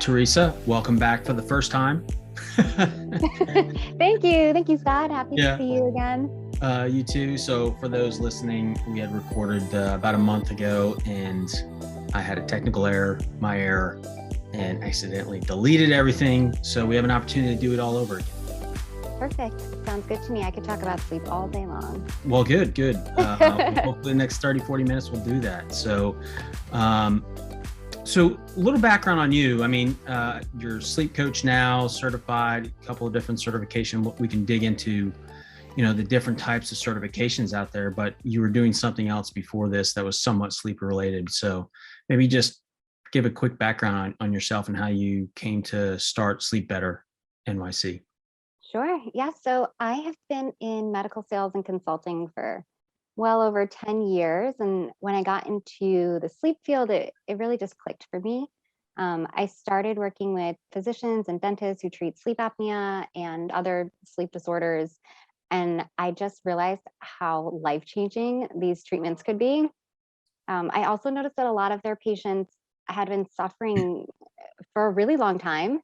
Teresa, welcome back for the first time. Thank you. Thank you, Scott. Happy to see you again. You too. So for those listening, we had recorded about a month ago and I had a technical error, my error, and accidentally deleted everything. So we have an opportunity to do it all over again. Perfect. Sounds good to me. I could talk about sleep all day long. Well, good. Hopefully the next 30, 40 minutes we'll do that. So a little background on you. I mean, you're a sleep coach now, certified, a couple of different certifications. We can dig into, the different types of certifications out there, but you were doing something else before this that was somewhat sleep related. So maybe just give a quick background on yourself and how you came to start SleepBetterNYC. Sure. Yeah. So I have been in medical sales and consulting for well over 10 years. And when I got into the sleep field, it really just clicked for me. I started working with physicians and dentists who treat sleep apnea and other sleep disorders. And I just realized how life-changing these treatments could be. I also noticed that a lot of their patients had been suffering for a really long time.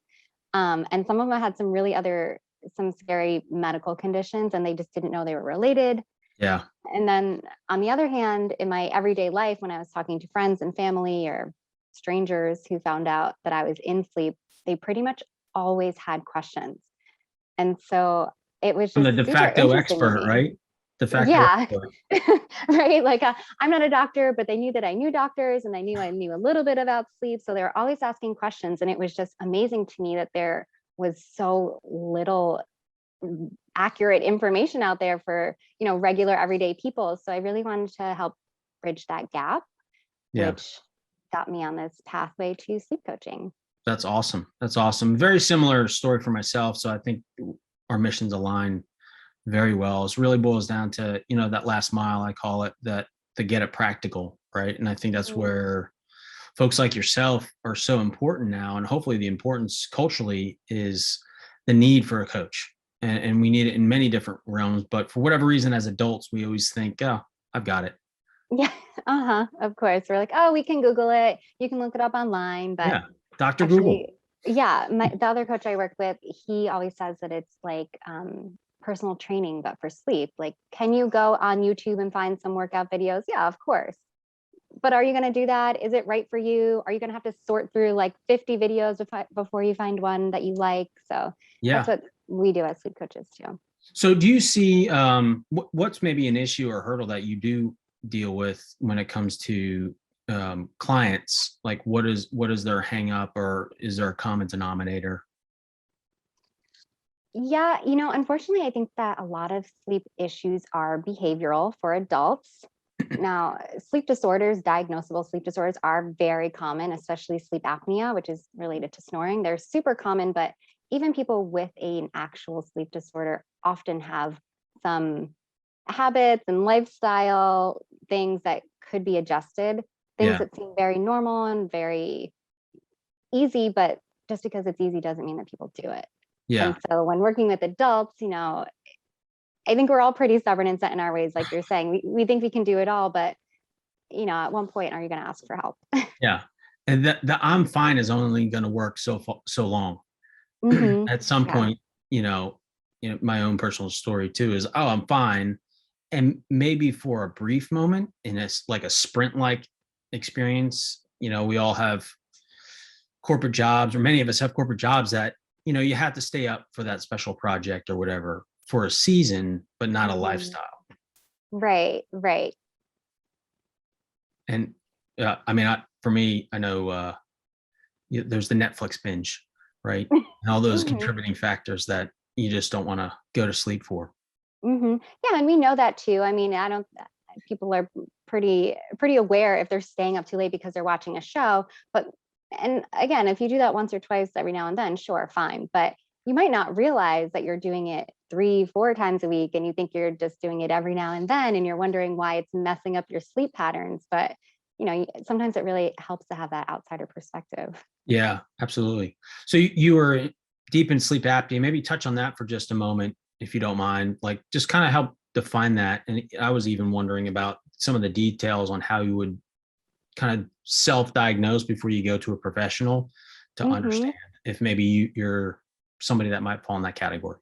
And some of them had some scary medical conditions, and they just didn't know they were related. Yeah. And then on the other hand, in my everyday life, when I was talking to friends and family or strangers who found out that I was in sleep, they pretty much always had questions. And so it was just I'm the de facto expert, right? De facto expert. Right. Like I'm not a doctor, but they knew that I knew doctors and I knew a little bit about sleep. So they were always asking questions. And it was just amazing to me that there was so little accurate information out there for, regular everyday people. So I really wanted to help bridge that gap, which got me on this pathway to sleep coaching. That's awesome. Very similar story for myself. So I think our missions align very well. It really boils down to, that last mile, I call it, that to get it practical, right? And I think that's where folks like yourself are so important now. And hopefully the importance culturally is the need for a coach. And we need it in many different realms. But for whatever reason, as adults, we always think, oh, I've got it. Yeah. Of course. We're like, oh, we can Google it. You can look it up online. But Dr. Google. Yeah. The other coach I work with, he always says that it's like personal training, but for sleep. Like, can you go on YouTube and find some workout videos? Yeah, of course. But are you going to do that? Is it right for you? Are you going to have to sort through like 50 videos before you find one that you like? So that's what we do as sleep coaches too. So do you see what's maybe an issue or hurdle that you do deal with when it comes to clients? Like what is their hang up, or is there a common denominator? Yeah, unfortunately, I think that a lot of sleep issues are behavioral for adults. Now, diagnosable sleep disorders are very common, especially sleep apnea, which is related to snoring. They're super common, but even people with an actual sleep disorder often have some habits and lifestyle things that could be adjusted, things that seem very normal and very easy, but just because it's easy doesn't mean that people do it. Yeah. And so when working with adults, I think we're all pretty stubborn and set in our ways, like you're saying. We think we can do it all, but at one point, are you going to ask for help? Yeah, and the I'm fine is only going to work so long. Mm-hmm. At some point, my own personal story too is, oh, I'm fine, and maybe for a brief moment, and it's like a sprint-like experience. We all have corporate jobs, or many of us have corporate jobs that you have to stay up for that special project or whatever for a season, but not a lifestyle. Right. And for me, I know there's the Netflix binge, right? And all those contributing factors that you just don't want to go to sleep for. Yeah, and we know that too. People are pretty aware if they're staying up too late because they're watching a show. And again, if you do that once or twice every now and then, sure, fine. But you might not realize that you're doing it 3-4 times a week, and you think you're just doing it every now and then, and you're wondering why it's messing up your sleep patterns. But sometimes it really helps to have that outsider perspective. Yeah, absolutely. So you were deep in sleep apnea. Maybe touch on that for just a moment, if you don't mind. Like, just kind of help define that. And I was even wondering about some of the details on how you would kind of self-diagnose before you go to a professional. to understand if maybe you're somebody that might fall in that category.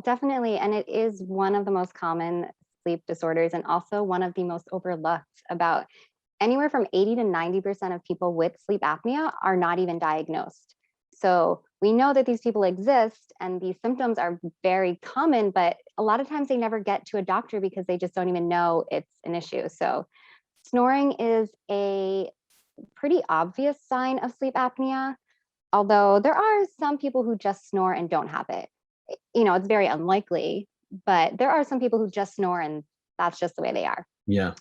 Definitely. And it is one of the most common sleep disorders and also one of the most overlooked. About anywhere from 80 to 90% of people with sleep apnea are not even diagnosed. So we know that these people exist and these symptoms are very common, but a lot of times they never get to a doctor because they just don't even know it's an issue. So snoring is a pretty obvious sign of sleep apnea, although there are some people who just snore and don't have it. It's very unlikely, but there are some people who just snore and that's just the way they are. Yeah.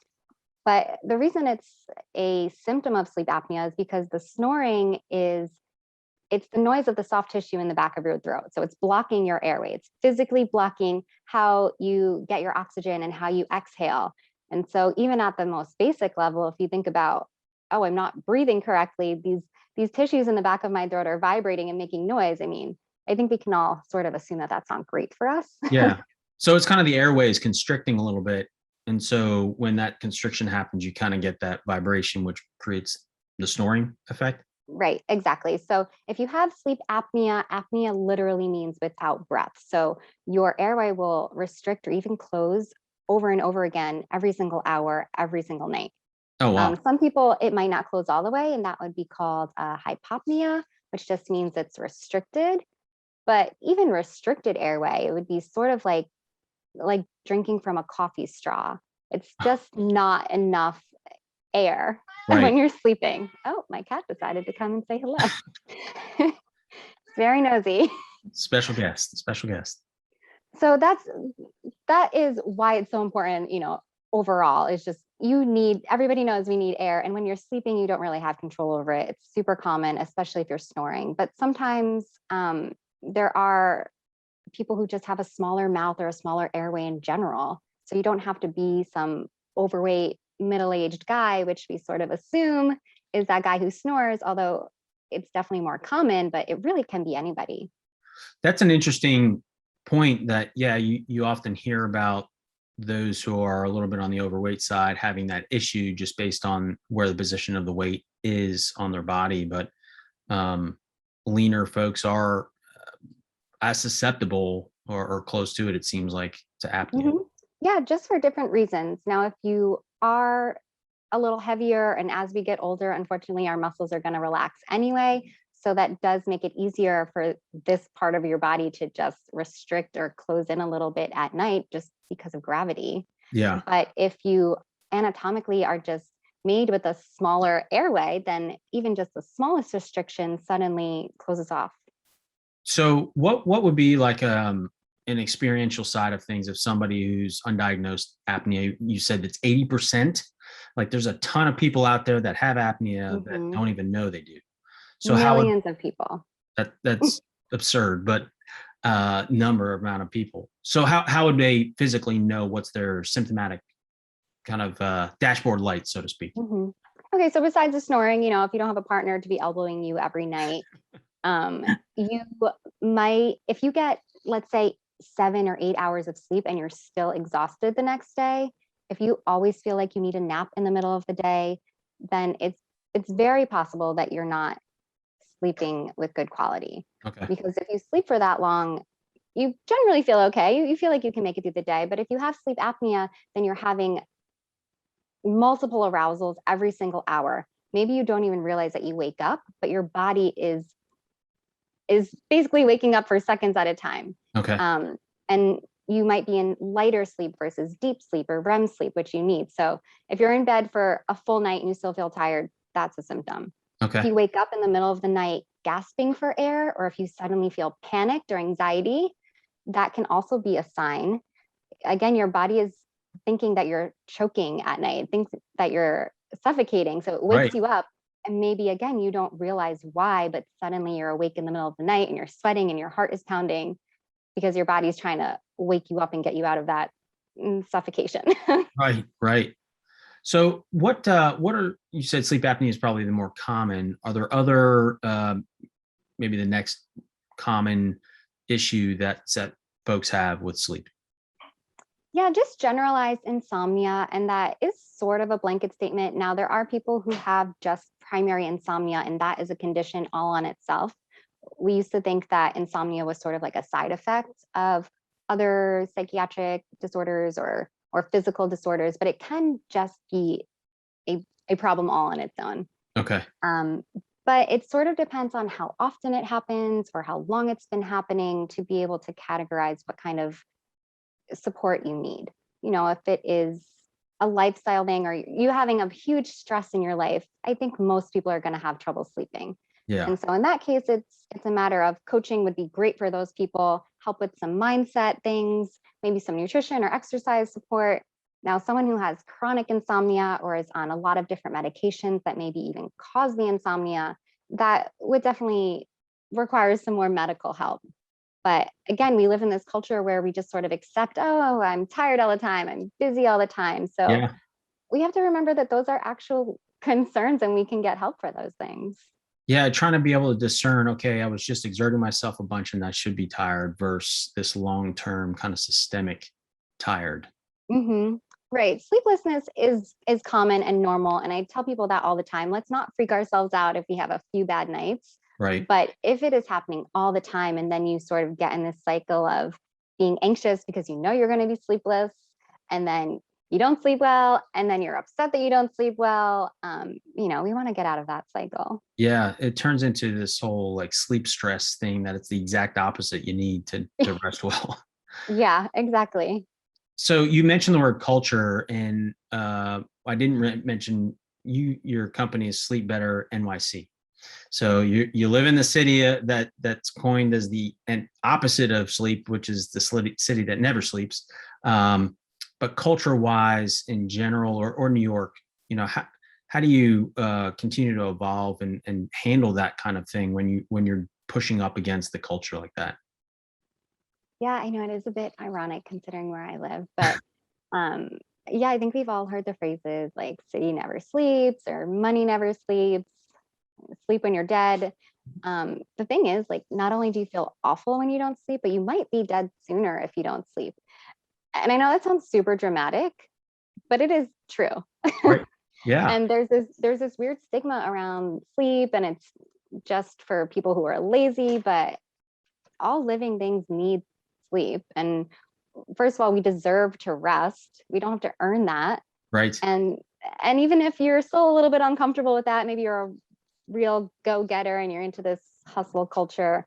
But the reason it's a symptom of sleep apnea is because the snoring it's the noise of the soft tissue in the back of your throat. So it's blocking your airway. It's physically blocking how you get your oxygen and how you exhale. And so even at the most basic level, if you think about, oh, I'm not breathing correctly, these tissues in the back of my throat are vibrating and making noise. I mean, I think we can all sort of assume that that's not great for us. Yeah. So it's kind of the airways constricting a little bit. And so when that constriction happens, you kind of get that vibration, which creates the snoring effect. Right, exactly. So if you have sleep apnea, apnea literally means without breath. So your airway will restrict or even close over and over again every single hour, every single night. Oh, wow. Some people, it might not close all the way, and that would be called hypopnea, which just means it's restricted. But even restricted airway, it would be sort of like drinking from a coffee straw. It's just not enough air when you're sleeping. Oh, my cat decided to come and say hello. It's very nosy. Special guest. So that is why it's so important, overall. It's just everybody knows we need air. And when you're sleeping, you don't really have control over it. It's super common, especially if you're snoring. But sometimes there are people who just have a smaller mouth or a smaller airway in general. So you don't have to be some overweight, middle-aged guy, which we sort of assume is that guy who snores, although it's definitely more common, but it really can be anybody. That's an interesting point that, yeah, you often hear about those who are a little bit on the overweight side having that issue just based on where the position of the weight is on their body. But leaner folks are as susceptible or close to it, it seems like, to apnea. Yeah, just for different reasons. Now, if you are a little heavier and as we get older, unfortunately, our muscles are going to relax anyway. So that does make it easier for this part of your body to just restrict or close in a little bit at night just because of gravity. Yeah. But if you anatomically are just made with a smaller airway, then even just the smallest restriction suddenly closes off. So what would be like an experiential side of things if somebody who's undiagnosed apnea? You said it's 80%. Like there's a ton of people out there that have apnea that don't even know they do. So millions of people. That's absurd, but amount of people. So how would they physically know what's their symptomatic kind of dashboard light, so to speak? Okay, so besides the snoring, if you don't have a partner to be elbowing you every night, you might, if you get, let's say, 7 or 8 hours of sleep and you're still exhausted the next day, if you always feel like you need a nap in the middle of the day, then it's very possible that you're not sleeping with good quality. Okay. Because if you sleep for that long, you generally feel okay. You feel like you can make it through the day. But if you have sleep apnea, then you're having multiple arousals every single hour. Maybe you don't even realize that you wake up, but your body is basically waking up for seconds at a time. Okay. And you might be in lighter sleep versus deep sleep or REM sleep, which you need. So if you're in bed for a full night and you still feel tired, that's a symptom. Okay. If you wake up in the middle of the night gasping for air, or if you suddenly feel panicked or anxiety, that can also be a sign. Again, your body is thinking that you're choking at night, thinks that you're suffocating. So it wakes you up. And maybe, again, you don't realize why, but suddenly you're awake in the middle of the night and you're sweating and your heart is pounding because your body's trying to wake you up and get you out of that suffocation. Right. So what you said sleep apnea is probably the more common. Are there other, maybe the next common issue that folks have with sleep? Yeah, just generalized insomnia. And that is sort of a blanket statement. Now, there are people who have just primary insomnia, and that is a condition all on itself. We used to think that insomnia was sort of like a side effect of other psychiatric disorders or physical disorders, but it can just be a problem all on its own. Okay. But it sort of depends on how often it happens or how long it's been happening to be able to categorize what kind of support you need. You know, if it is a lifestyle thing or you having a huge stress in your life, I think most people are going to have trouble sleeping. Yeah. And so in that case, it's a matter of coaching would be great for those people, help with some mindset things, maybe some nutrition or exercise support. Now, someone who has chronic insomnia or is on a lot of different medications that maybe even cause the insomnia, that would definitely require some more medical help. But again, we live in this culture where we just sort of accept, oh, I'm tired all the time, I'm busy all the time. So Yeah. we have to remember that those are actual concerns and we can get help for those things. Yeah, trying to be able to discern, okay, I was just exerting myself a bunch and I should be tired versus this long-term kind of systemic tired. Mm-hmm. Right. Sleeplessness is common and normal. And I tell people that all the time. Let's not freak ourselves out if we have a few bad nights. Right. But if it is happening all the time, and then you sort of get in this cycle of being anxious because you know you're going to be sleepless, and then you don't sleep well, and then you're upset that you don't sleep well, we want to get out of that cycle. Yeah, it turns into this whole like sleep stress thing that it's the exact opposite you need to rest well. Yeah, exactly. So you mentioned the word culture, and I didn't mention your company is Sleep Better NYC. So you live in the city that's coined as the opposite of sleep, which is the city that never sleeps. But culture wise, in general, or New York, how do you continue to evolve and handle that kind of thing when you're pushing up against the culture like that? Yeah, I know it is a bit ironic considering where I live, but yeah, I think we've all heard the phrases like city never sleeps or money never sleeps, sleep when you're dead. The thing is, like, not only do you feel awful when you don't sleep, but you might be dead sooner if you don't sleep. And I know that sounds super dramatic, but it is true. Right. Yeah. And there's this weird stigma around sleep, and it's just for people who are lazy, but all living things need sleep. And first of all, we deserve to rest. We don't have to earn that. Right. And even if you're still a little bit uncomfortable with that, maybe you're a real go-getter and you're into this hustle culture,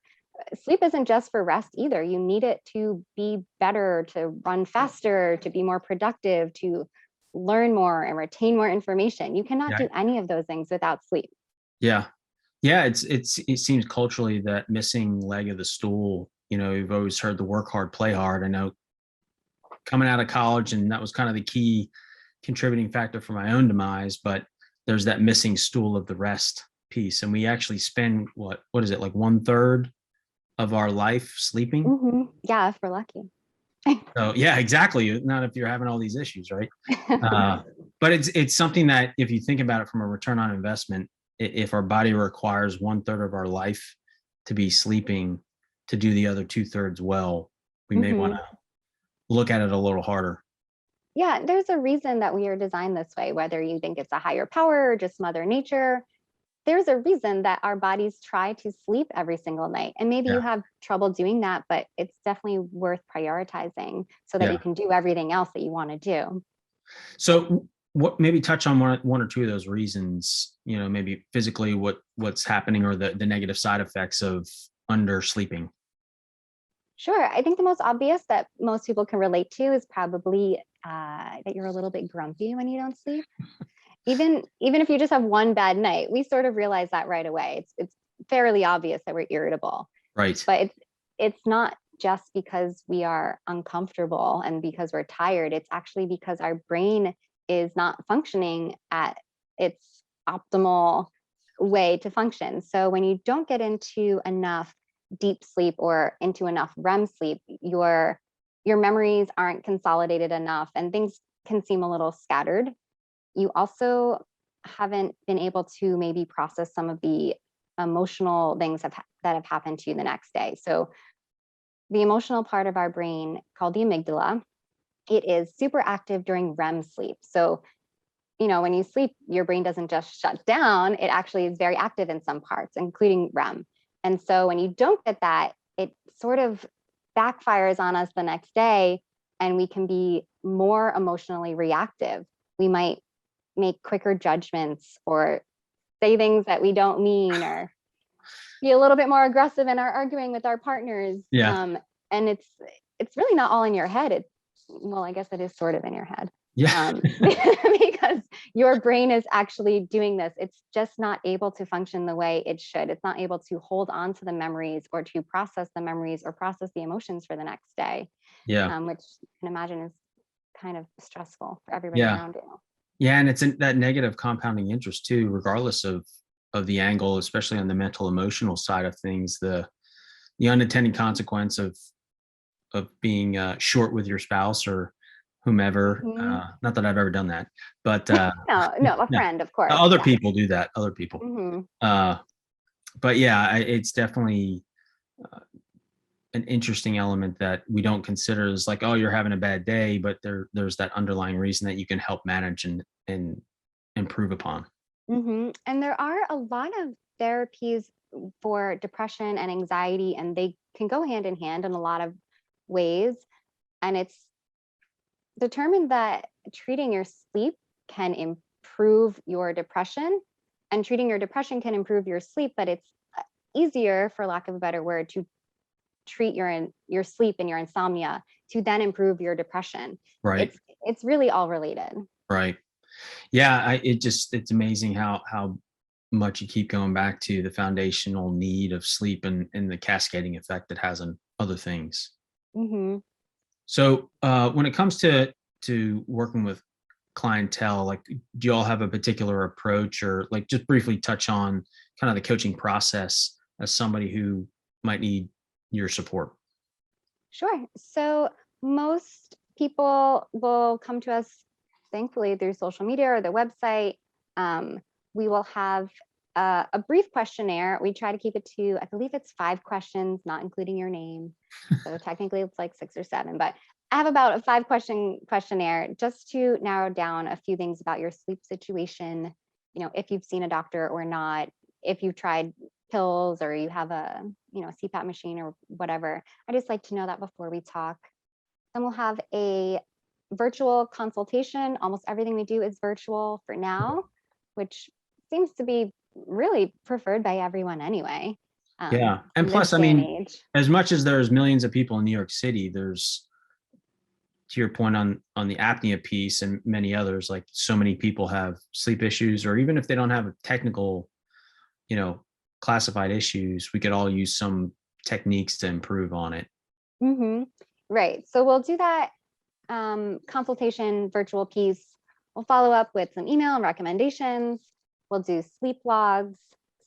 sleep isn't just for rest either. You need it to be better, to run faster, to be more productive, to learn more and retain more information. You cannot do any of those things without sleep. Yeah. Yeah. It seems culturally that missing leg of the stool, you've always heard the work hard, play hard. I know coming out of college, and that was kind of the key contributing factor for my own demise, but there's that missing stool of the rest piece. And we actually spend what is it, like 1/3 of our life sleeping? Mm-hmm. Yeah, if we're lucky. So yeah, exactly. Not if you're having all these issues, right? But it's something that if you think about it from a return on investment, if our body requires 1/3 of our life to be sleeping to do the other 2/3 well, we may want to look at it a little harder. Yeah, there's a reason that we are designed this way, whether you think it's a higher power or just Mother Nature. There's a reason that our bodies try to sleep every single night. And maybe you have trouble doing that, but it's definitely worth prioritizing so that you can do everything else that you want to do. So what, maybe touch on one or two of those reasons, maybe physically what's happening or the negative side effects of undersleeping. Sure. I think the most obvious that most people can relate to is probably that you're a little bit grumpy when you don't sleep. Even if you just have one bad night, we sort of realize that right away. It's fairly obvious that we're irritable. Right. But it's not just because we are uncomfortable and because we're tired. It's actually because our brain is not functioning at its optimal way to function. So when you don't get into enough deep sleep or into enough REM sleep, your memories aren't consolidated enough and things can seem a little scattered. You also haven't been able to maybe process some of the emotional things that have happened to you the next day. So the emotional part of our brain, called the amygdala, it is super active during REM sleep. So, when you sleep, your brain doesn't just shut down. It actually is very active in some parts, including REM. And so when you don't get that, it sort of backfires on us the next day, and we can be more emotionally reactive. We might make quicker judgments or say things that we don't mean, or be a little bit more aggressive in our arguing with our partners. Yeah. And it's really not all in your head. Well, I guess it is sort of in your head. Yeah. Because your brain is actually doing this. It's just not able to function the way it should. It's not able to hold on to the memories, or to process the memories, or process the emotions for the next day. Yeah. Which you can imagine is kind of stressful for everybody around you. Yeah. And it's in that negative compounding interest too, regardless of the angle, especially on the mental emotional side of things, the unintended consequence of being short with your spouse or whomever. Not that I've ever done that, but no, a friend, of course. Other people do that. Other people. But yeah, it's definitely an interesting element that we don't consider as like, oh, you're having a bad day, but there's that underlying reason that you can help manage and improve upon. And there are a lot of therapies for depression and anxiety, and they can go hand in hand in a lot of ways. And it's determined that treating your sleep can improve your depression, and treating your depression can improve your sleep, but it's easier, for lack of a better word, to treat your sleep and your insomnia to then improve your depression. Right. It's really all related. Right. Yeah. It's amazing how much you keep going back to the foundational need of sleep and the cascading effect it has on other things. So when it comes to working with clientele, like, do you all have a particular approach, or like just briefly touch on kind of the coaching process as somebody who might need your support? Sure. So most people will come to us, thankfully, through social media or the website. We will have a brief questionnaire. We try to keep it to, I believe it's 5 questions, not including your name. So technically it's like 6 or 7, but I have about a 5-question questionnaire just to narrow down a few things about your sleep situation. If you've seen a doctor or not, if you've tried pills, or you have a CPAP machine or whatever. I just like to know that before we talk. Then we'll have a virtual consultation. Almost everything we do is virtual for now, which seems to be really preferred by everyone anyway. Yeah. And plus, I mean, as much as there's millions of people in New York City, there's, to your point on the apnea piece and many others, like so many people have sleep issues, or even if they don't have a technical, classified issues, we could all use some techniques to improve on it. Right. So we'll do that consultation virtual piece. We'll follow up with some email and recommendations. We'll do sleep logs.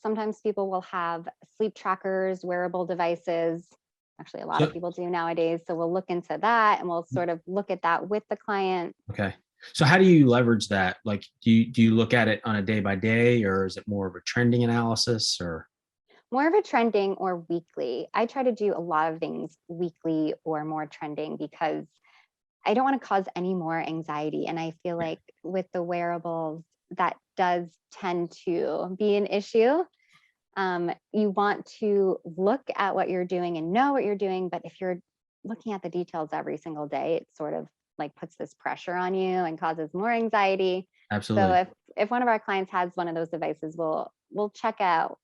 Sometimes people will have sleep trackers, wearable devices. Actually, a lot of people do nowadays. So we'll look into that, and we'll sort of look at that with the client. Okay. So how do you leverage that? Like, do you look at it on a day by day, or is it more of a trending analysis, or? More of a trending or weekly. I try to do a lot of things weekly or more trending, because I don't want to cause any more anxiety. And I feel like with the wearables, that does tend to be an issue. You want to look at what you're doing and know what you're doing, but if you're looking at the details every single day, it sort of like puts this pressure on you and causes more anxiety. Absolutely. So if one of our clients has one of those devices, we'll check out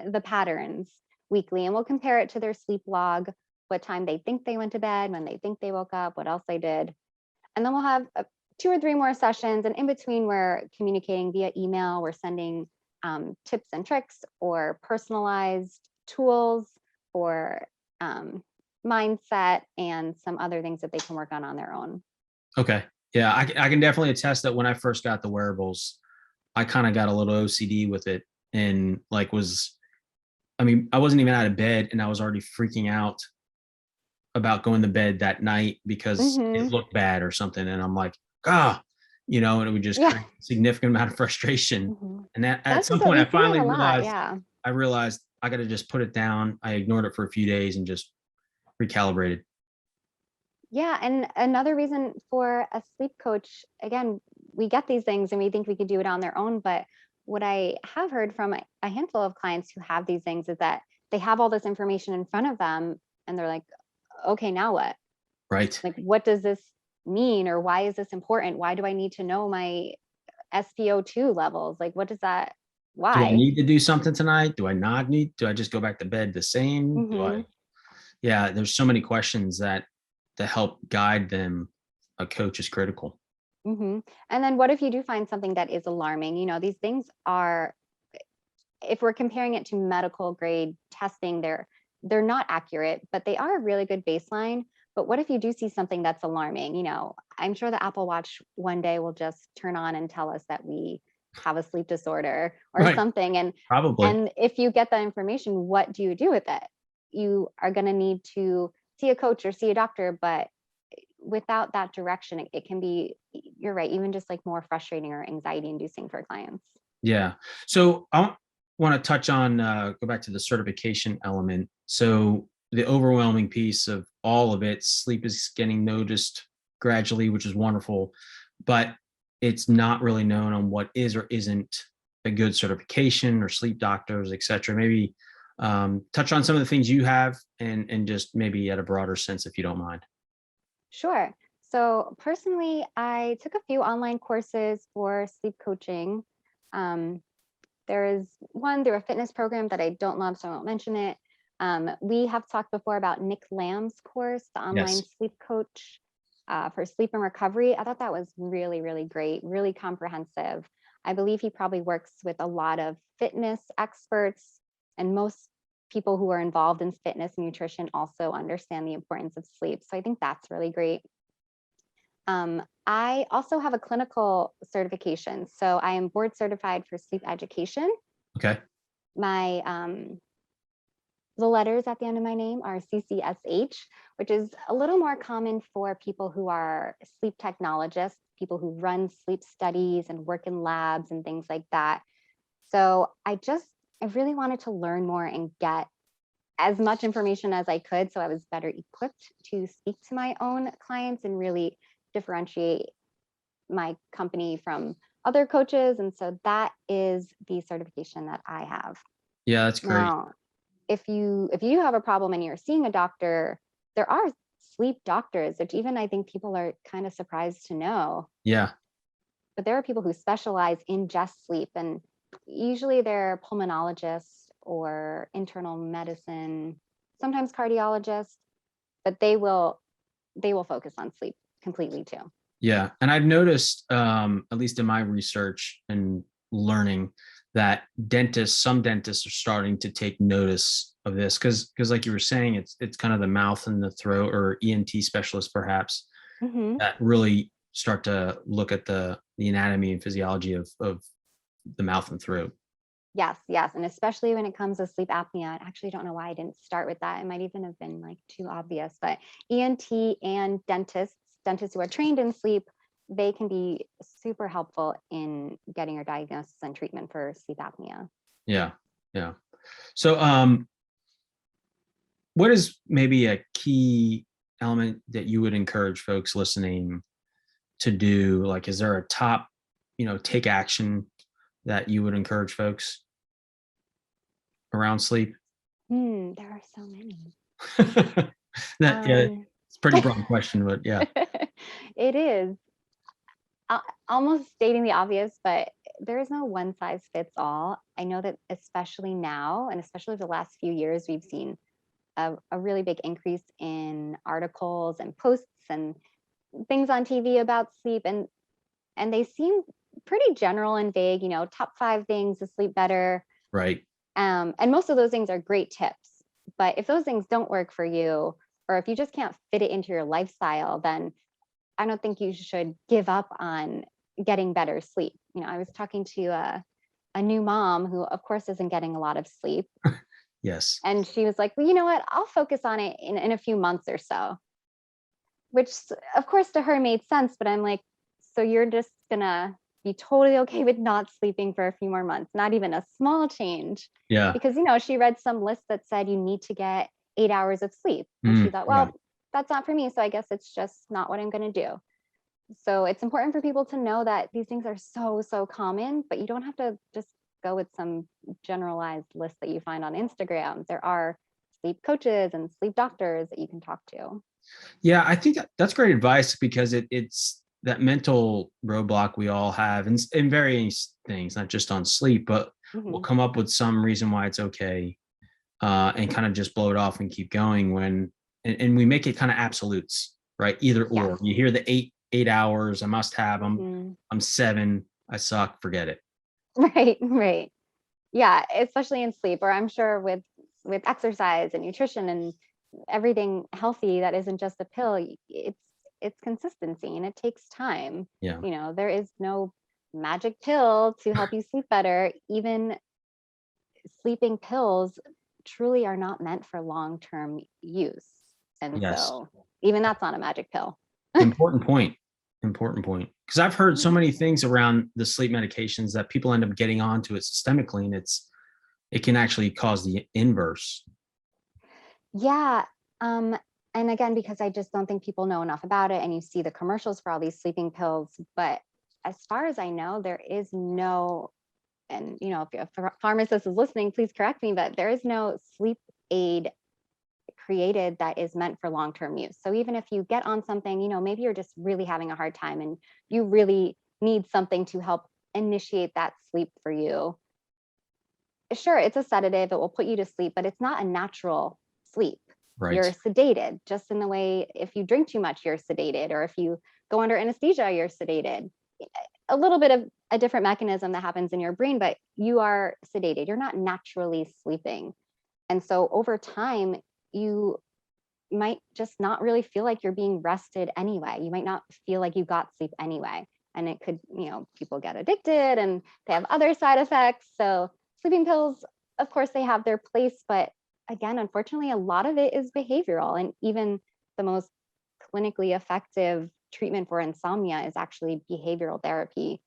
the patterns weekly, and we'll compare it to their sleep log, what time they think they went to bed, when they think they woke up, what else they did. And then we'll have 2 or 3 more sessions. And in between, we're communicating via email. We're sending tips and tricks, or personalized tools, or mindset, and some other things that they can work on their own. Okay. Yeah, I can definitely attest that when I first got the wearables, I kind of got a little OCD with it, and like I wasn't even out of bed, and I was already freaking out about going to bed that night because it looked bad or something. And I'm like, and it would just create a significant amount of frustration. And at some point I finally realized I got to just put it down. I ignored it for a few days and just recalibrated. Yeah. And another reason for a sleep coach, again, we get these things and we think we could do it on their own. But what I have heard from a handful of clients who have these things is that they have all this information in front of them and they're like, okay, now what? Right. Like, what does this mean? Or why is this important? Why do I need to know my SpO2 levels? Like, what does that, Do I why? need to do something tonight? Do I not need? Do I just go back to bed the same? Do Mm-hmm. I? Yeah, there's so many questions that to help guide them, a coach is critical. Mm-hmm. And then what if you do find something that is alarming? You know, these things are, if we're comparing it to medical grade testing, they're not accurate, but they are a really good baseline. But what if you do see something that's alarming? You know, I'm sure the Apple Watch one day will just turn on and tell us that we have a sleep disorder or Right. something. Probably. And if you get that information, what do you do with it? You are going to need to see a coach or see a doctor, but without that direction, it can be, you're right, even just like more frustrating or anxiety inducing for clients. Yeah. So I want to touch on, go back to the certification element. So the overwhelming piece of all of it, sleep is getting noticed gradually, which is wonderful, but it's not really known on what is or isn't a good certification or sleep doctors, et cetera. Maybe touch on some of the things you have and just maybe at a broader sense, if you don't mind. Sure. So personally, I took a few online courses for sleep coaching. Um, there is one through a fitness program that I don't love, so I won't mention it. We have talked before about Nick Lamb's course, the online Yes. sleep coach for sleep and recovery. I thought that was really, really great, really comprehensive. I believe he probably works with a lot of fitness experts, and most people who are involved in fitness and nutrition also understand the importance of sleep. So I think that's really great. I also have a clinical certification. So I am board certified for sleep education. Okay. My the letters at the end of my name are CCSH, which is a little more common for people who are sleep technologists, people who run sleep studies and work in labs and things like that. So I really wanted to learn more and get as much information as I could so I was better equipped to speak to my own clients and really differentiate my company from other coaches. And so that is the certification that I have. Yeah, that's great. Now, if you have a problem and you're seeing a doctor, there are sleep doctors, which even I think people are kind of surprised to know. Yeah. But there are people who specialize in just sleep, and usually they're pulmonologists or internal medicine, sometimes cardiologists, but they will focus on sleep completely too. Yeah. And I've noticed, at least in my research and learning, that some dentists are starting to take notice of this because like you were saying, it's kind of the mouth and the throat, or ENT specialists perhaps, Mm-hmm. that really start to look at the anatomy and physiology of the mouth and throat. Yes, yes. And especially when it comes to sleep apnea, I actually don't know why I didn't start with that. It might even have been like too obvious, but ENT and dentists who are trained in sleep, they can be super helpful in getting your diagnosis and treatment for sleep apnea. Yeah. Yeah. So what is maybe a key element that you would encourage folks listening to do? Like, is there a top, take action that you would encourage folks around sleep? There are so many. Yeah, it's a pretty broad question, but yeah. It is almost stating the obvious, but there is no one size fits all. I know that especially now, and especially the last few years, we've seen a really big increase in articles and posts and things on TV about sleep, and they seem pretty general and vague. Top 5 things to sleep better. Right. And most of those things are great tips. But if those things don't work for you, or if you just can't fit it into your lifestyle, then I don't think you should give up on getting better sleep. I was talking to a new mom who, of course, isn't getting a lot of sleep. Yes. And she was like, well, you know what? I'll focus on it in a few months or so, which, of course, to her made sense. But I'm like, so you're just going to be totally okay with not sleeping for a few more months, not even a small change. Yeah. Because, she read some list that said you need to get 8 hours of sleep. And she thought, well, that's not for me. So I guess it's just not what I'm going to do. So it's important for people to know that these things are so common, but you don't have to just go with some generalized list that you find on Instagram. There are sleep coaches and sleep doctors that you can talk to. Yeah, I think that's great advice, because it's that mental roadblock we all have in various things, not just on sleep, but we'll come up with some reason why it's okay, and kind of just blow it off and keep going and we make it kind of absolutes, right? Either or. You hear the 8 hours, I must have, I'm 7, I suck, forget it. Right. Yeah, especially in sleep, or I'm sure with exercise and nutrition and everything healthy that isn't just a pill, it's consistency and it takes time. Yeah. There is no magic pill to help you sleep better. Even sleeping pills truly are not meant for long-term use. And Yes. so even that's not a magic pill. Important point. Because I've heard so many things around the sleep medications that people end up getting onto it systemically, and it can actually cause the inverse. Yeah. And again, because I just don't think people know enough about it, and you see the commercials for all these sleeping pills. But as far as I know, there is no, and if a pharmacist is listening, please correct me, but there is no sleep aid created that is meant for long-term use. So even if you get on something, maybe you're just really having a hard time and you really need something to help initiate that sleep for you. Sure, it's a sedative, it will put you to sleep, but it's not a natural sleep. Right. You're sedated, just in the way if you drink too much, you're sedated, or if you go under anesthesia, you're sedated. A little bit of a different mechanism that happens in your brain, but you are sedated. You're not naturally sleeping. And so over time, you might just not really feel like you're being rested anyway. You might not feel like you got sleep anyway. And it could, people get addicted and they have other side effects. So sleeping pills, of course, they have their place, but again, unfortunately, a lot of it is behavioral. And even the most clinically effective treatment for insomnia is actually behavioral therapy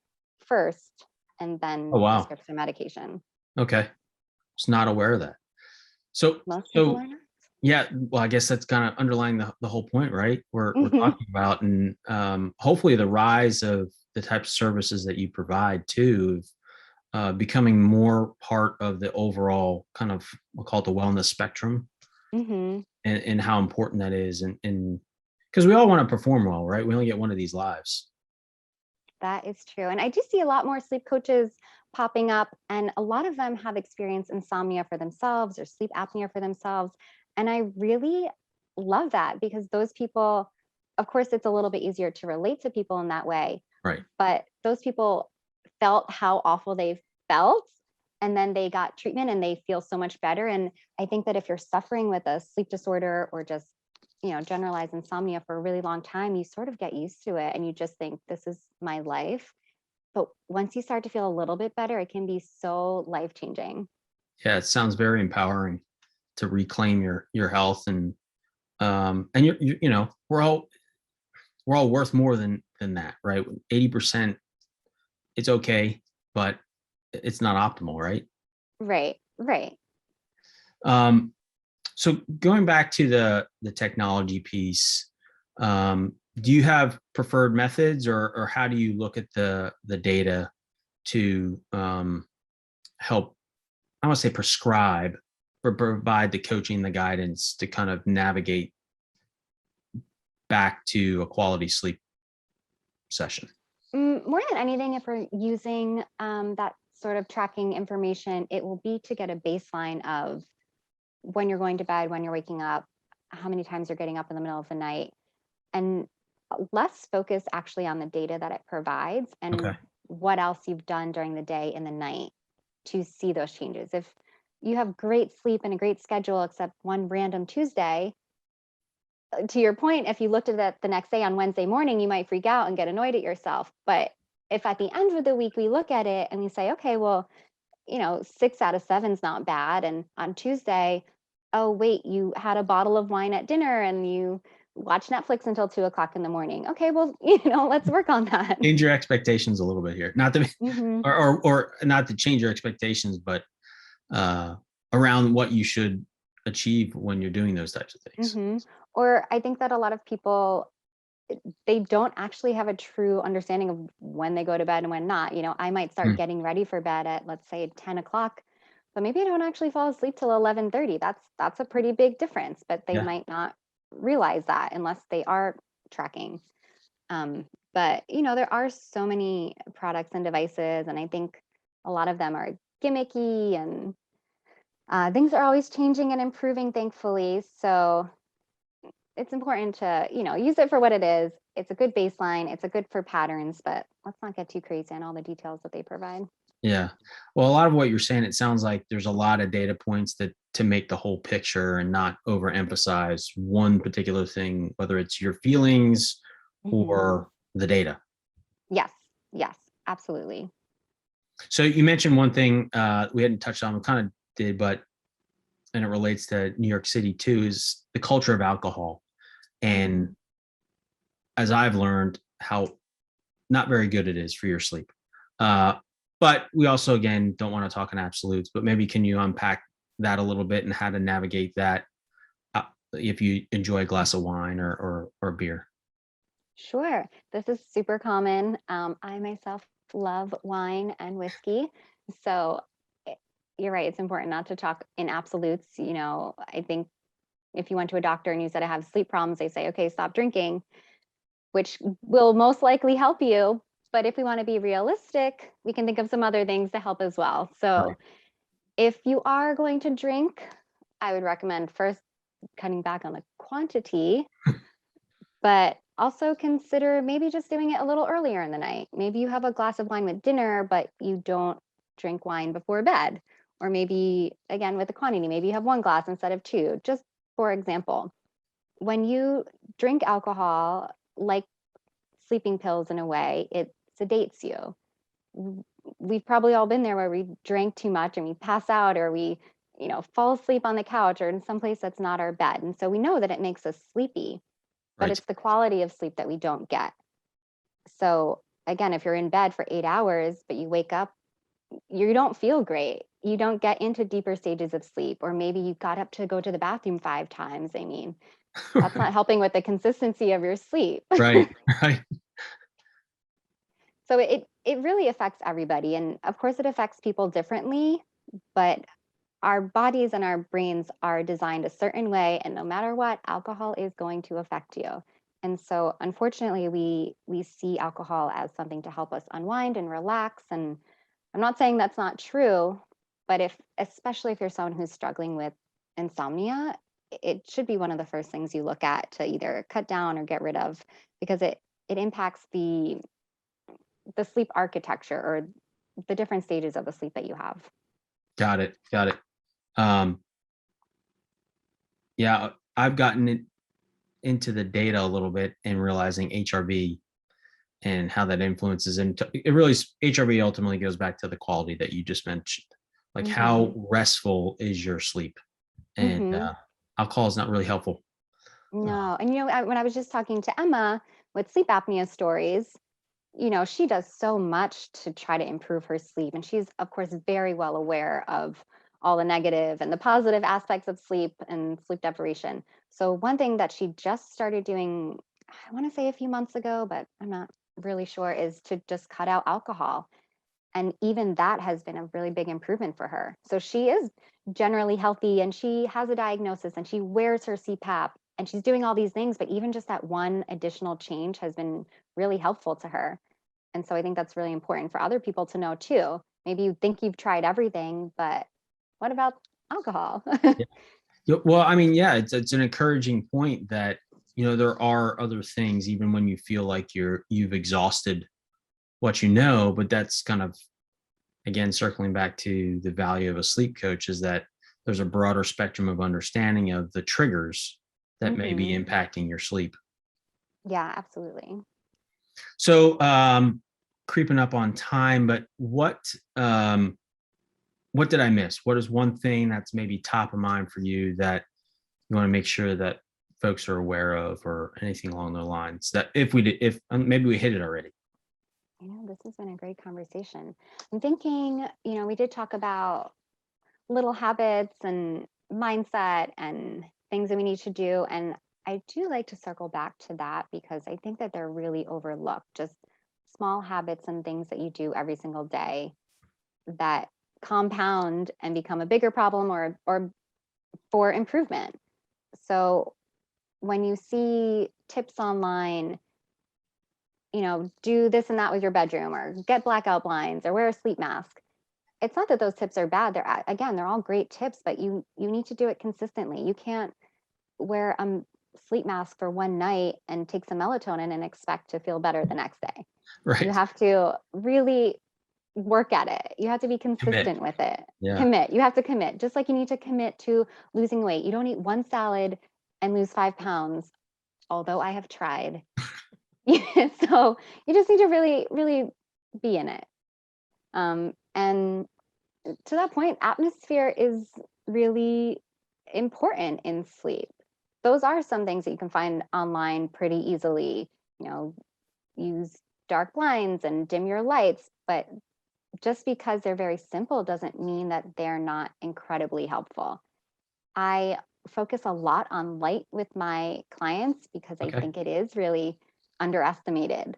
first, and then prescription medication. Okay. I was not aware of that. So yeah, well, I guess that's kind of underlying the whole point, right? We're talking about, and hopefully the rise of the types of services that you provide too, becoming more part of the overall kind of, we'll call it the wellness spectrum, and how important that is. And because we all want to perform well, right? We only get one of these lives. That is true. And I do see a lot more sleep coaches popping up, and a lot of them have experienced insomnia for themselves or sleep apnea for themselves. And I really love that, because those people, of course, it's a little bit easier to relate to people in that way. Right. But those people felt how awful they felt, and then they got treatment and they feel so much better. And I think that if you're suffering with a sleep disorder or just, generalized insomnia for a really long time, you sort of get used to it and you just think, this is my life. But once you start to feel a little bit better, it can be so life-changing. Yeah, it sounds very empowering to reclaim your health, and we're all worth more than that, right? 80%, it's okay, but it's not optimal, right? Right. So going back to the technology piece, do you have preferred methods, or how do you look at the data to help, I want to say prescribe, or provide the coaching, the guidance to kind of navigate back to a quality sleep session? More than anything, if we're using that sort of tracking information, it will be to get a baseline of when you're going to bed, when you're waking up, how many times you're getting up in the middle of the night, and less focus actually on the data that it provides and what else you've done during the day and the night to see those changes. If you have great sleep and a great schedule, except one random Tuesday, to your point, if you looked at it the next day on Wednesday morning, you might freak out and get annoyed at yourself. But if at the end of the week we look at it and we say, okay, well, 6 out of 7 is not bad. And on Tuesday, oh, wait, you had a bottle of wine at dinner and you watch Netflix until 2 o'clock in the morning. Okay, well, let's work on that. Change your expectations a little bit here. Not to, or not to change your expectations, but around what you should achieve when you're doing those types of things. Or I think that a lot of people, they don't actually have a true understanding of when they go to bed and when not. I might start getting ready for bed at, let's say, 10 o'clock, but maybe I don't actually fall asleep till 11:30. That's a pretty big difference, but they Yeah. might not realize that unless they are tracking. But there are so many products and devices, and I think a lot of them are gimmicky, and things are always changing and improving, thankfully. So it's important to, use it for what it is. It's a good baseline. It's a good for patterns, but let's not get too crazy on all the details that they provide. Yeah. Well, a lot of what you're saying, it sounds like there's a lot of data points that to make the whole picture and not overemphasize one particular thing, whether it's your feelings or the data. Yes. Yes, absolutely. So you mentioned one thing we hadn't touched on, we kind of did, and it relates to New York City too, is the culture of alcohol. And as I've learned, how not very good it is for your sleep. But we also, again, don't want to talk in absolutes, but maybe can you unpack that a little bit and how to navigate that if you enjoy a glass of wine or beer? Sure. This is super common. I myself love wine and whiskey. So you're right. It's important not to talk in absolutes. I think if you went to a doctor and you said I have sleep problems, they say, okay, stop drinking, which will most likely help you. But if we want to be realistic, we can think of some other things to help as well. So Right. if you are going to drink, I would recommend first cutting back on the quantity, but also consider maybe just doing it a little earlier in the night. Maybe you have a glass of wine with dinner, but you don't drink wine before bed. Or maybe, again, with the quantity, maybe you have one glass instead of two. Just for example, when you drink alcohol, like sleeping pills in a way, it sedates you. We've probably all been there where we drank too much and we pass out, or we, fall asleep on the couch or in some place that's not our bed. And so we know that it makes us sleepy, but Right. it's the quality of sleep that we don't get. So again, if you're in bed for 8 hours, but you wake up, you don't feel great. You don't get into deeper stages of sleep, or maybe you got up to go to the bathroom 5 times. I mean, that's not helping with the consistency of your sleep. Right. Right. So it really affects everybody. And of course it affects people differently, but our bodies and our brains are designed a certain way, and no matter what, alcohol is going to affect you. And so unfortunately we see alcohol as something to help us unwind and relax. And I'm not saying that's not true, but especially if you're someone who's struggling with insomnia, it should be one of the first things you look at to either cut down or get rid of, because it impacts the sleep architecture, or the different stages of the sleep that you have. Got it. Got it. Yeah, I've gotten into the data a little bit and realizing HRV and how that influences. And it really, HRV ultimately goes back to the quality that you just mentioned. Like, Mm-hmm. how restful is your sleep? And Mm-hmm. alcohol is not really helpful. No, and when I was just talking to Emma with sleep apnea stories, she does so much to try to improve her sleep. And she's, of course, very well aware of all the negative and the positive aspects of sleep and sleep deprivation. So, one thing that she just started doing, I want to say a few months ago, but I'm not really sure, is to just cut out alcohol. And even that has been a really big improvement for her. So, she is generally healthy and she has a diagnosis and she wears her CPAP and she's doing all these things. But even just that one additional change has been really helpful to her. And so I think that's really important for other people to know too. Maybe you think you've tried everything, but what about alcohol? Yeah. Well, I mean, yeah, it's an encouraging point that there are other things, even when you feel like you've exhausted what you know. But that's kind of, again, circling back to the value of a sleep coach, is that there's a broader spectrum of understanding of the triggers that may be Hmm. impacting your sleep. Yeah, absolutely. So, creeping up on time, but what did I miss? What is one thing that's maybe top of mind for you that you want to make sure that folks are aware of, or anything along those lines, that if maybe we hit it already? This has been a great conversation. I'm thinking, we did talk about little habits and mindset and things that we need to do. And I do like to circle back to that because I think that they're really overlooked. Just small habits and things that you do every single day that compound and become a bigger problem or for improvement. So when you see tips online, do this and that with your bedroom or get blackout blinds or wear a sleep mask. It's not that those tips are bad. They're all great tips, but you need to do it consistently. You can't wear a sleep mask for one night and take some melatonin and expect to feel better the next day. Right. You have to really work at it. You have to be consistent with it. Commit. You have to commit. Just like you need to commit to losing weight. You don't eat one salad and lose 5 pounds, although I have tried. So you just need to really, really be in it. And to that point, atmosphere is really important in sleep. Those are some things that you can find online pretty easily. Use dark blinds and dim your lights, but just because they're very simple doesn't mean that they're not incredibly helpful. I focus a lot on light with my clients because I think it is really underestimated.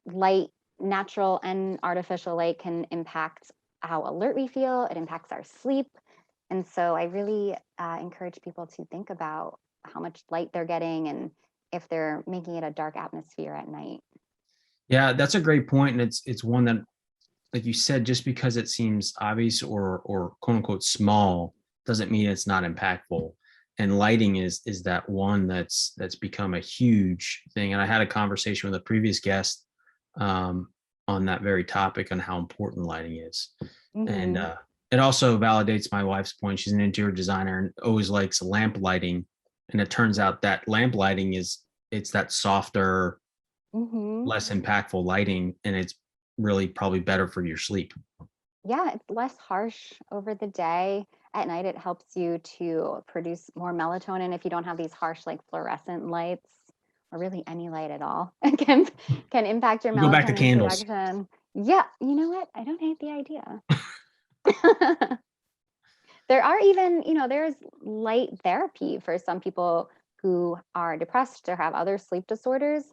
Light, natural and artificial light, can impact how alert we feel. It impacts our sleep. And so I really encourage people to think about how much light they're getting and if they're making it a dark atmosphere at night. Yeah, that's a great point. And it's one that, like you said, just because it seems obvious or quote unquote small doesn't mean it's not impactful. And lighting is that one that's become a huge thing. And I had a conversation with a previous guest on that very topic on how important lighting is. And it also validates my wife's point. She's an interior designer and always likes lamp lighting. And it turns out that lamp lighting it's that softer, less impactful lighting, and it's really probably better for your sleep. Yeah, it's less harsh over the day. At night, it helps you to produce more melatonin if you don't have these harsh, like fluorescent lights, or really any light at all. It can impact your melatonin Go back to candles. production. Yeah, you know what? I don't hate the idea. There are even, there's light therapy for some people who are depressed or have other sleep disorders.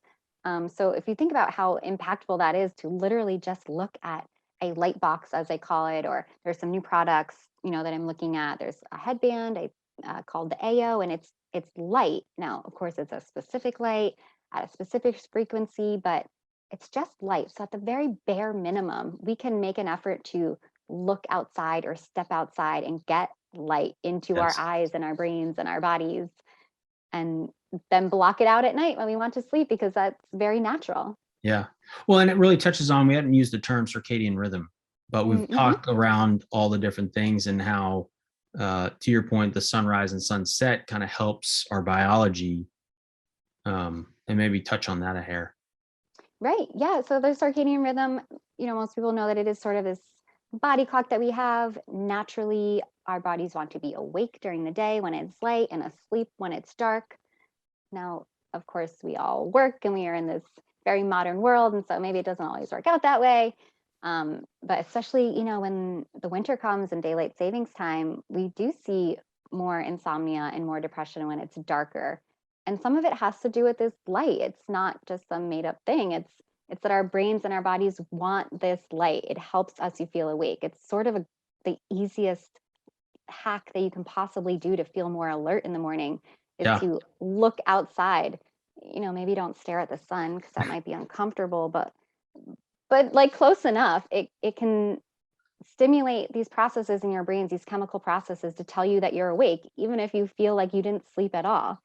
So if you think about how impactful that is to literally just look at a light box, as I call it, or there's some new products, that I'm looking at. There's a headband called the AO, and it's light. Now, of course, it's a specific light at a specific frequency, but it's just light. So at the very bare minimum, we can make an effort to look outside or step outside and get light into our eyes and our brains and our bodies, and then block it out at night when we want to sleep, because that's very natural. Yeah. Well, and it really touches on, we haven't used the term circadian rhythm, but we've talked around all the different things and how, to your point, the sunrise and sunset kind of helps our biology, and maybe touch on that a hair. Right. Yeah. So the circadian rhythm, most people know that it is sort of this body clock that we have. Naturally, our bodies want to be awake during the day when it's light and asleep when it's dark. Now, of course, we all work and we are in this very modern world, and so maybe it doesn't always work out that way. But especially, when the winter comes and daylight savings time, we do see more insomnia and more depression when it's darker. And some of it has to do with this light. It's not just some made up thing. It's that our brains and our bodies want this light. It helps us to feel awake. It's sort of the easiest hack that you can possibly do to feel more alert in the morning is to look outside. Maybe don't stare at the sun because that might be uncomfortable, but like close enough. It can stimulate these processes in your brains, these chemical processes, to tell you that you're awake, even if you feel like you didn't sleep at all.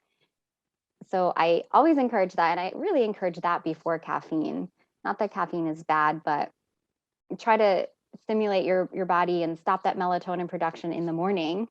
So I always encourage that, and I really encourage that before caffeine. Not that caffeine is bad, but try to stimulate your body and stop that melatonin production in the morning,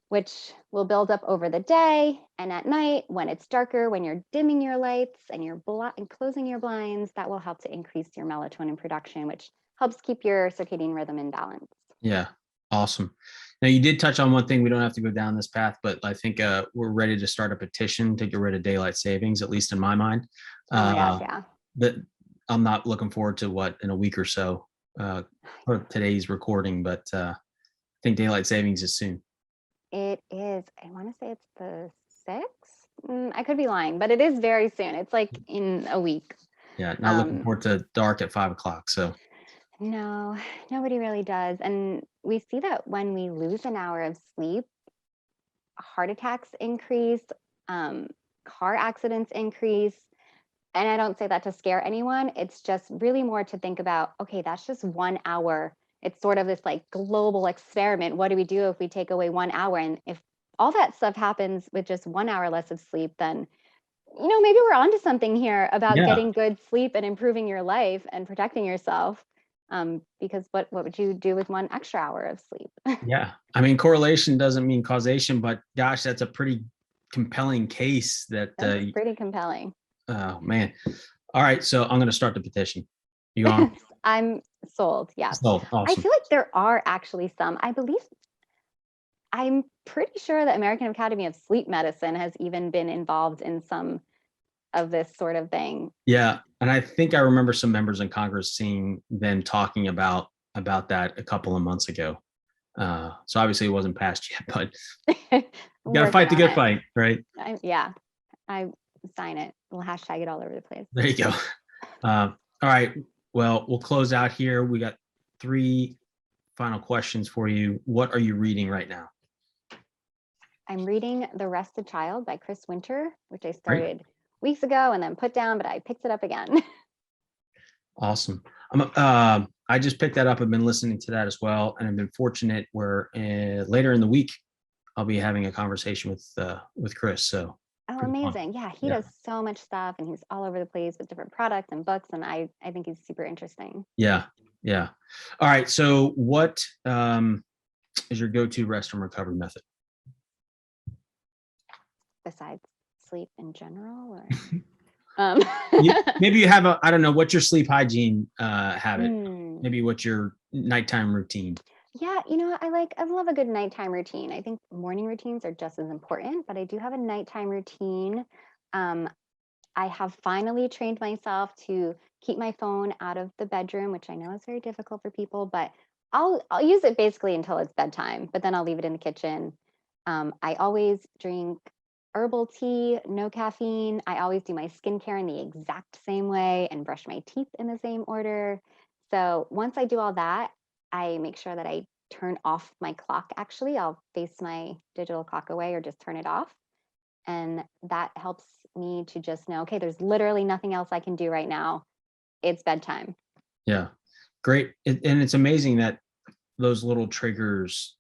which will build up over the day. And at night, when it's darker, when you're dimming your lights and and closing your blinds, that will help to increase your melatonin production, which helps keep your circadian rhythm in balance. Yeah. Awesome. Now, you did touch on one thing. We don't have to go down this path, but I think we're ready to start a petition to get rid of daylight savings, at least in my mind. Oh my gosh, yeah. But I'm not looking forward to in a week or so for today's recording, but I think daylight savings is soon. It is. I want to say it's the 6th. I could be lying, but it is very soon. It's like in a week. Yeah, not looking forward to dark at 5 o'clock. So no, nobody really does. And we see that when we lose an hour of sleep, heart attacks increase, car accidents increase. And I don't say that to scare anyone. It's just really more to think about, okay, that's just 1 hour. It's sort of this like global experiment. What do we do if we take away 1 hour? And if all that stuff happens with just 1 hour less of sleep, then, maybe we're onto something here about getting good sleep and improving your life and protecting yourself. Because what would you do with 1 extra hour of sleep? yeah, I mean, correlation doesn't mean causation, but gosh, that's a pretty compelling case that That's pretty compelling. Oh man. All right. So I'm going to start the petition. You on? I'm sold. Yeah. Sold. Awesome. I feel like there are actually some, I'm pretty sure the American Academy of Sleep Medicine has even been involved in some of this sort of thing. Yeah. And I think I remember some members in Congress seeing them talking about that a couple of months ago. So obviously it wasn't passed yet, but you got to fight the good fight, right? I sign it. We'll hashtag it all over the place. There you go. All right. Well, we'll close out here. We got 3 final questions for you. What are you reading right now? I'm reading The Rested Child by Chris Winter, which I started weeks ago and then put down, but I picked it up again. Awesome. I just picked that up. I've been listening to that as well. And I've been fortunate where later in the week, I'll be having a conversation with Chris. So oh, amazing. Yeah, he does so much stuff and he's all over the place with different products and books. And I think he's super interesting. Yeah. Yeah. All right. So what is your go-to rest and recovery method? Besides sleep in general? Or maybe you have I don't know, what's your sleep hygiene habit? Maybe what's your nighttime routine? Yeah, I love a good nighttime routine. I think morning routines are just as important, but I do have a nighttime routine. I have finally trained myself to keep my phone out of the bedroom, which I know is very difficult for people, but I'll use it basically until it's bedtime, but then I'll leave it in the kitchen. I always drink herbal tea, no caffeine. I always do my skincare in the exact same way and brush my teeth in the same order. So once I do all that, I make sure that I turn off my clock. Actually, I'll face my digital clock away or just turn it off. And that helps me to just know, okay, there's literally nothing else I can do right now. It's bedtime. Yeah, great. And it's amazing that those little triggers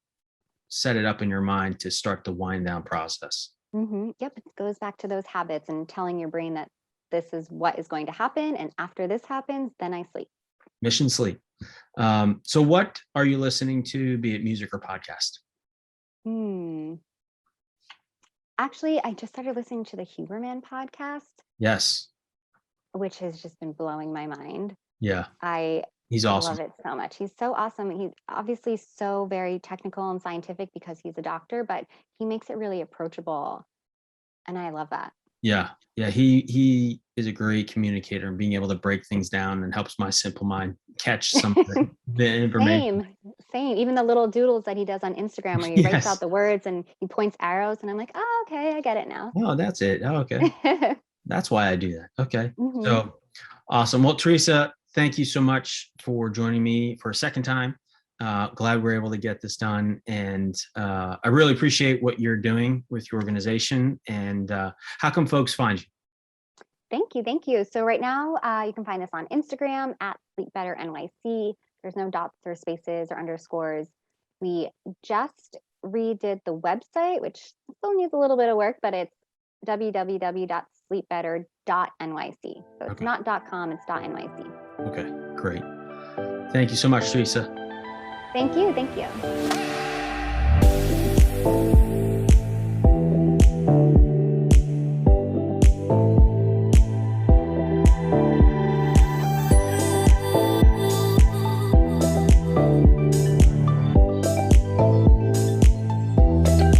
set it up in your mind to start the wind down process. Yep, it goes back to those habits and telling your brain that this is what is going to happen. And after this happens, then I sleep. Mission sleep. So what are you listening to, be it music or podcast? Actually, I just started listening to the Huberman podcast. Yes. Which has just been blowing my mind. Yeah. He's awesome. I love it so much. He's so awesome. He's obviously so very technical and scientific because he's a doctor, but he makes it really approachable. And I love that. Yeah. Yeah. He is a great communicator and being able to break things down and helps my simple mind catch some of the information. Same. Even the little doodles that he does on Instagram where he writes out the words and he points arrows and I'm like, oh, okay, I get it now. Oh, that's it. Oh, okay. That's why I do that. Okay. So awesome. Well, Teresa, thank you so much for joining me for a second time. Glad we're able to get this done. And I really appreciate what you're doing with your organization. And how can folks find you? Thank you. So right now you can find us on Instagram at SleepBetterNYC. There's no dots or spaces or underscores. We just redid the website, which still needs a little bit of work, but it's www.sleepbetter.nyc. So it's not .com, it's .nyc. Okay, great. Thank you so much, Teresa. Thank you.